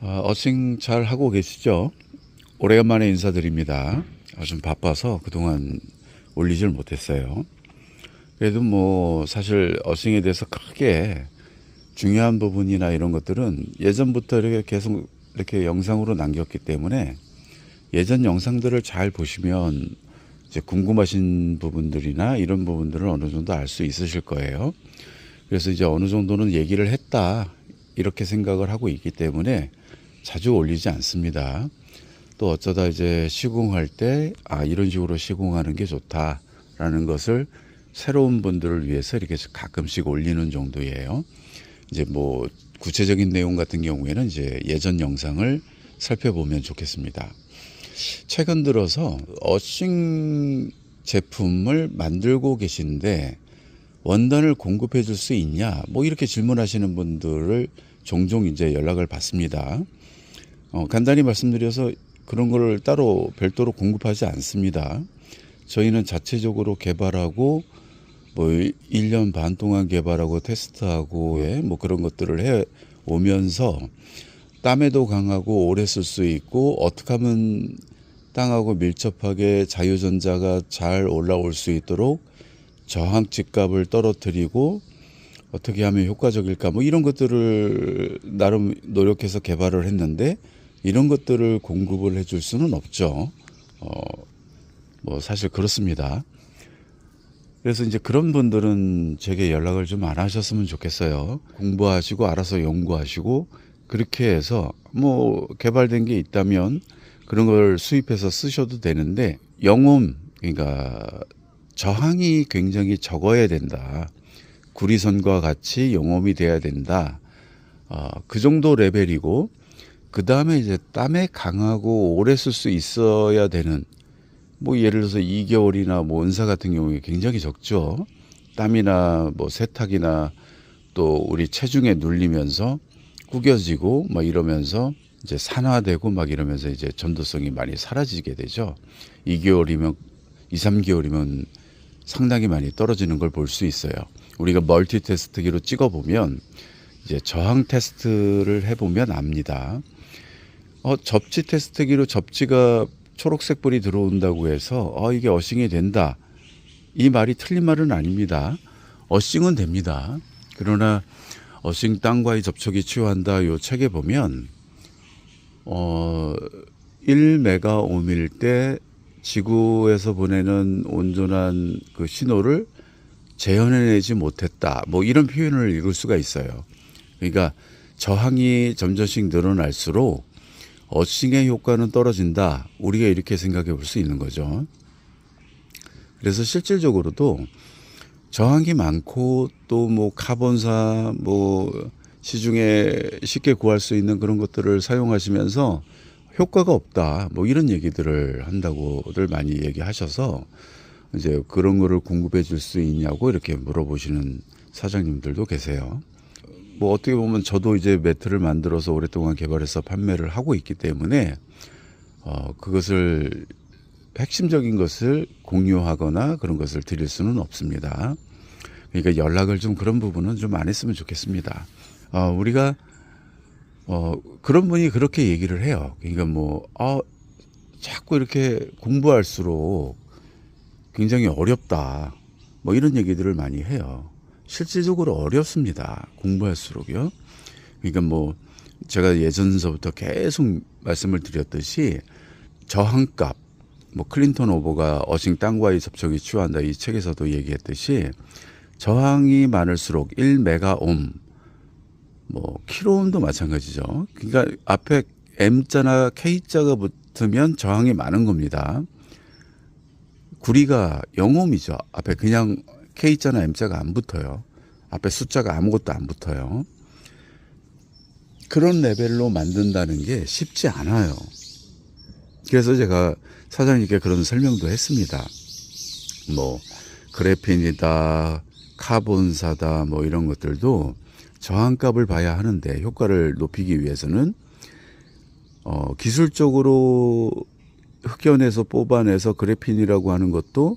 어싱 잘 하고 계시죠? 오래간만에 인사드립니다. 좀 바빠서 그동안 올리질 못했어요. 그래도 뭐 사실 어싱에 대해서 크게 중요한 부분이나 이런 것들은 예전부터 이렇게 계속 이렇게 영상으로 남겼기 때문에 예전 영상들을 잘 보시면 이제 궁금하신 부분들이나 이런 부분들을 어느 정도 알 수 있으실 거예요. 그래서 이제 어느 정도는 얘기를 했다 이렇게 생각을 하고 있기 때문에 자주 올리지 않습니다. 또 어쩌다 이제 시공할 때 이런 식으로 시공하는 게 좋다라는 것을 새로운 분들을 위해서 이렇게 가끔씩 올리는 정도예요. 이제 뭐 구체적인 내용 같은 경우에는 이제 예전 영상을 살펴보면 좋겠습니다. 최근 들어서 어싱 제품을 만들고 계신데 원단을 공급해 줄 수 있냐? 뭐 이렇게 질문하시는 분들을 종종 이제 연락을 받습니다. 간단히 말씀드려서 그런 걸 따로 별도로 공급하지 않습니다. 저희는 자체적으로 개발하고 뭐 1년 반 동안 개발하고 테스트하고 뭐 그런 것들을 해 오면서 땀에도 강하고 오래 쓸 수 있고 어떻게 하면 땅하고 밀접하게 자유전자가 잘 올라올 수 있도록 저항 집값을 떨어뜨리고 어떻게 하면 효과적일까 뭐 이런 것들을 나름 노력해서 개발을 했는데 이런 것들을 공급을 해줄 수는 없죠. 뭐 사실 그렇습니다. 그래서 이제 그런 분들은 제게 연락을 좀 안 하셨으면 좋겠어요. 공부하시고 알아서 연구하시고 그렇게 해서 뭐 개발된 게 있다면 그런 걸 수입해서 쓰셔도 되는데 영홈 그러니까 저항이 굉장히 적어야 된다. 구리선과 같이 영홈이 돼야 된다. 그 정도 레벨이고 그 다음에 이제 땀에 강하고 오래 쓸 수 있어야 되는 뭐 예를 들어서 2개월이나 뭐 은사 같은 경우에 굉장히 적죠. 땀이나 뭐 세탁이나 또 우리 체중에 눌리면서 구겨지고 막 이러면서 이제 산화되고 막 이러면서 이제 전도성이 많이 사라지게 되죠. 2개월이면 2, 3개월이면 상당히 많이 떨어지는 걸 볼 수 있어요. 우리가 멀티 테스트기로 찍어 보면 이제 저항 테스트를 해보면 압니다. 접지 테스트기로 접지가 초록색 불이 들어온다고 해서 이게 어싱이 된다. 이 말이 틀린 말은 아닙니다. 어싱은 됩니다. 그러나 어싱 땅과의 접촉이 치유한다 요 책에 보면 1메가옴일 때 지구에서 보내는 온전한 그 신호를 재현해내지 못했다. 뭐 이런 표현을 읽을 수가 있어요. 그러니까 저항이 점점씩 늘어날수록 어싱의 효과는 떨어진다. 우리가 이렇게 생각해 볼 수 있는 거죠. 그래서 실질적으로도 저항이 많고 또 뭐 카본사 뭐 시중에 쉽게 구할 수 있는 그런 것들을 사용하시면서 효과가 없다. 뭐 이런 얘기들을 한다고들 많이 얘기하셔서 이제 그런 거를 공급해 줄 수 있냐고 이렇게 물어보시는 사장님들도 계세요. 뭐 어떻게 보면 저도 이제 매트를 만들어서 오랫동안 개발해서 판매를 하고 있기 때문에 그것을 핵심적인 것을 공유하거나 그런 것을 드릴 수는 없습니다. 그러니까 연락을 좀 그런 부분은 좀 안 했으면 좋겠습니다. 우리가 그런 분이 그렇게 얘기를 해요. 그러니까 뭐 자꾸 이렇게 공부할수록 굉장히 어렵다. 뭐 이런 얘기들을 많이 해요. 실질적으로 어렵습니다. 공부할수록요. 그러니까 뭐 제가 예전서부터 계속 말씀을 드렸듯이 저항값, 뭐 클린턴 오버가 어싱 땅과의 접촉이 치유한다 이 책에서도 얘기했듯이 저항이 많을수록 1메가옴, 뭐 킬로옴도 마찬가지죠. 그러니까 앞에 M자나 K자가 붙으면 저항이 많은 겁니다. 구리가 0옴이죠. 앞에 그냥 K자나 M자가 안 붙어요. 앞에 숫자가 아무것도 안 붙어요. 그런 레벨로 만든다는 게 쉽지 않아요. 그래서 제가 사장님께 그런 설명도 했습니다. 뭐 그래핀이다, 카본사다 뭐 이런 것들도 저항값을 봐야 하는데 효과를 높이기 위해서는 기술적으로 흑연에서 뽑아내서 그래핀이라고 하는 것도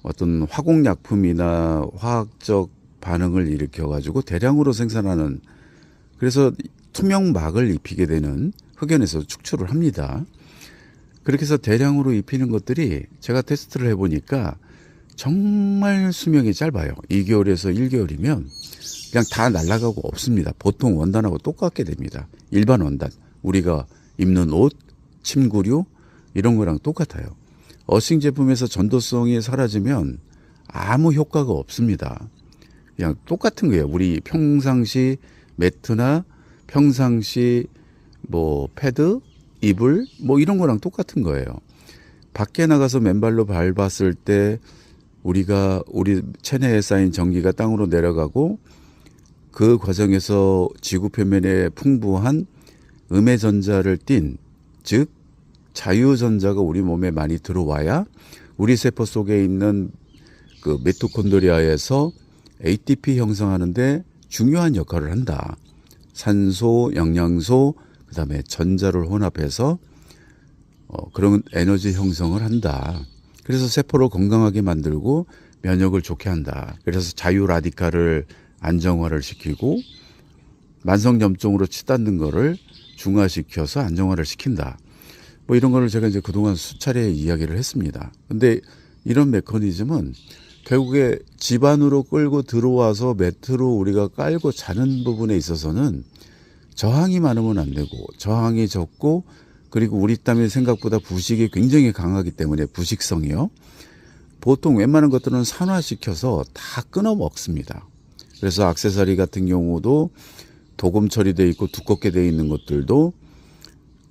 어떤 화공약품이나 화학적 반응을 일으켜 가지고 대량으로 생산하는, 그래서 투명막을 입히게 되는 흑연에서 축출을 합니다. 그렇게 해서 대량으로 입히는 것들이 제가 테스트를 해보니까 정말 수명이 짧아요. 2개월에서 1개월이면 그냥 다 날아가고 없습니다. 보통 원단하고 똑같게 됩니다. 일반 원단, 우리가 입는 옷, 침구류 이런 거랑 똑같아요. 어싱 제품에서 전도성이 사라지면 아무 효과가 없습니다. 그냥 똑같은 거예요. 우리 평상시 매트나 평상시 뭐 패드, 이불 뭐 이런 거랑 똑같은 거예요. 밖에 나가서 맨발로 밟았을 때 우리 체내에 쌓인 전기가 땅으로 내려가고 그 과정에서 지구 표면에 풍부한 음의 전자를 띤, 즉 자유전자가 우리 몸에 많이 들어와야 우리 세포 속에 있는 그 미토콘드리아에서 ATP 형성하는데 중요한 역할을 한다. 산소, 영양소, 그다음에 전자를 혼합해서 그런 에너지 형성을 한다. 그래서 세포를 건강하게 만들고 면역을 좋게 한다. 그래서 자유 라디칼을 안정화를 시키고 만성염증으로 치닫는 거를 중화시켜서 안정화를 시킨다. 뭐 이런 거를 제가 이제 그동안 수차례 이야기를 했습니다. 근데 이런 메커니즘은 결국에 집 안으로 끌고 들어와서 매트로 우리가 깔고 자는 부분에 있어서는 저항이 많으면 안 되고 저항이 적고 그리고 우리 땀이 생각보다 부식이 굉장히 강하기 때문에 부식성이요. 보통 웬만한 것들은 산화시켜서 다 끊어 먹습니다. 그래서 액세서리 같은 경우도 도금 처리되어 있고 두껍게 되어 있는 것들도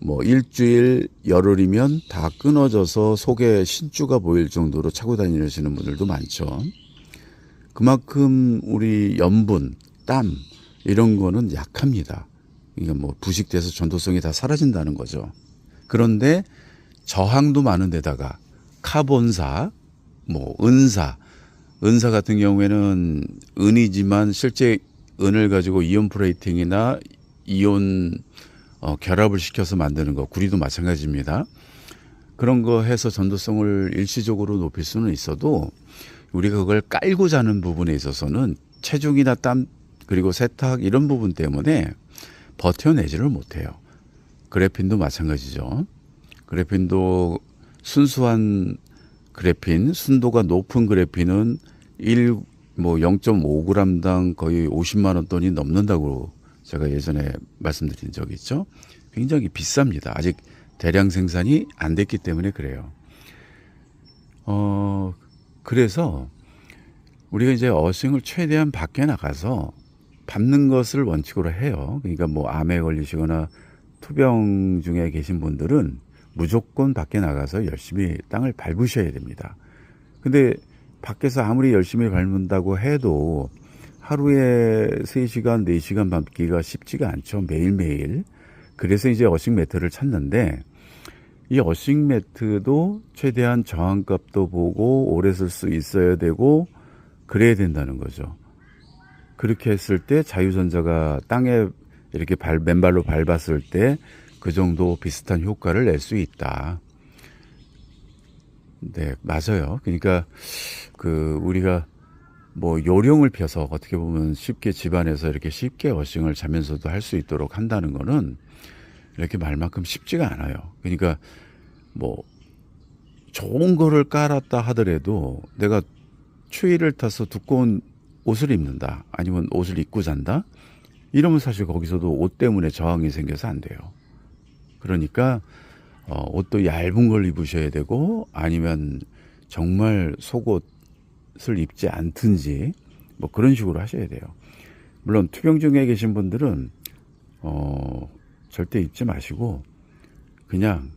뭐 일주일 열흘이면 다 끊어져서 속에 신주가 보일 정도로 차고 다니시는 분들도 많죠. 그만큼 우리 염분, 땀 이런 거는 약합니다. 그러니까 뭐 부식돼서 전도성이 다 사라진다는 거죠. 그런데 저항도 많은 데다가 카본사, 뭐 은사 같은 경우에는 은이지만 실제 은을 가지고 이온 플레이팅이나 이온 결합을 시켜서 만드는 거, 구리도 마찬가지입니다. 그런 거 해서 전도성을 일시적으로 높일 수는 있어도 우리가 그걸 깔고 자는 부분에 있어서는 체중이나 땀 그리고 세탁 이런 부분 때문에 버텨내지를 못해요. 그래핀도 마찬가지죠. 그래핀도 순수한 그래핀, 순도가 높은 그래핀은 0.5g당 거의 50만 원 돈이 넘는다고 제가 예전에 말씀드린 적이 있죠. 굉장히 비쌉니다. 아직 대량 생산이 안 됐기 때문에 그래요. 그래서 우리가 이제 어싱을 최대한 밖에 나가서 밟는 것을 원칙으로 해요. 그러니까 뭐 암에 걸리시거나 투병 중에 계신 분들은 무조건 밖에 나가서 열심히 땅을 밟으셔야 됩니다. 근데 밖에서 아무리 열심히 밟는다고 해도 하루에 3시간, 4시간 밟기가 쉽지가 않죠. 매일매일. 그래서 이제 어싱 매트를 찾는데 이 어싱 매트도 최대한 저항값도 보고 오래 쓸 수 있어야 되고 그래야 된다는 거죠. 그렇게 했을 때 자유전자가 땅에 이렇게 맨발로 밟았을 때 그 정도 비슷한 효과를 낼 수 있다. 네, 맞아요. 그러니까 우리가 뭐 요령을 펴서 어떻게 보면 쉽게 집안에서 이렇게 쉽게 어싱을 자면서도 할 수 있도록 한다는 거는 이렇게 말만큼 쉽지가 않아요. 그러니까 뭐 좋은 거를 깔았다 하더라도 내가 추위를 타서 두꺼운 옷을 입는다 아니면 옷을 입고 잔다 이러면 사실 거기서도 옷 때문에 저항이 생겨서 안 돼요. 그러니까 옷도 얇은 걸 입으셔야 되고 아니면 정말 속옷을 입지 않든지 뭐 그런 식으로 하셔야 돼요. 물론 투병 중에 계신 분들은 절대 입지 마시고 그냥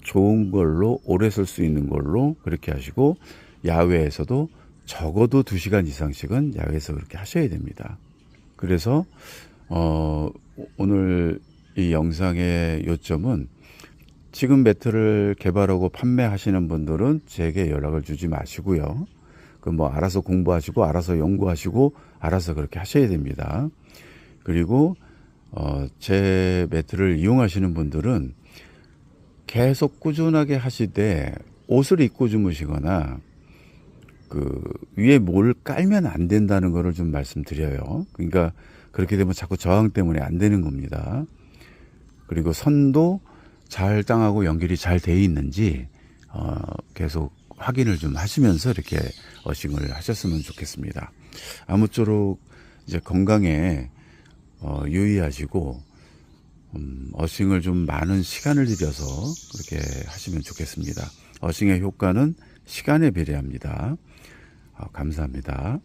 좋은 걸로 오래 쓸 수 있는 걸로 그렇게 하시고 야외에서도 적어도 2시간 이상씩은 야외에서 그렇게 하셔야 됩니다. 그래서 오늘 이 영상의 요점은 지금 매트를 개발하고 판매하시는 분들은 제게 연락을 주지 마시고요. 뭐 알아서 공부하시고 알아서 연구하시고 알아서 그렇게 하셔야 됩니다. 그리고 제 매트를 이용하시는 분들은 계속 꾸준하게 하시되 옷을 입고 주무시거나 위에 뭘 깔면 안 된다는 거를 좀 말씀드려요. 그러니까 그렇게 되면 자꾸 저항 때문에 안 되는 겁니다. 그리고 선도 잘 땅하고 연결이 잘 돼 있는지 계속 확인을 좀 하시면서 이렇게 어싱을 하셨으면 좋겠습니다. 아무쪼록 이제 건강에 유의하시고 어싱을 좀 많은 시간을 들여서 그렇게 하시면 좋겠습니다. 어싱의 효과는 시간에 비례합니다. 감사합니다.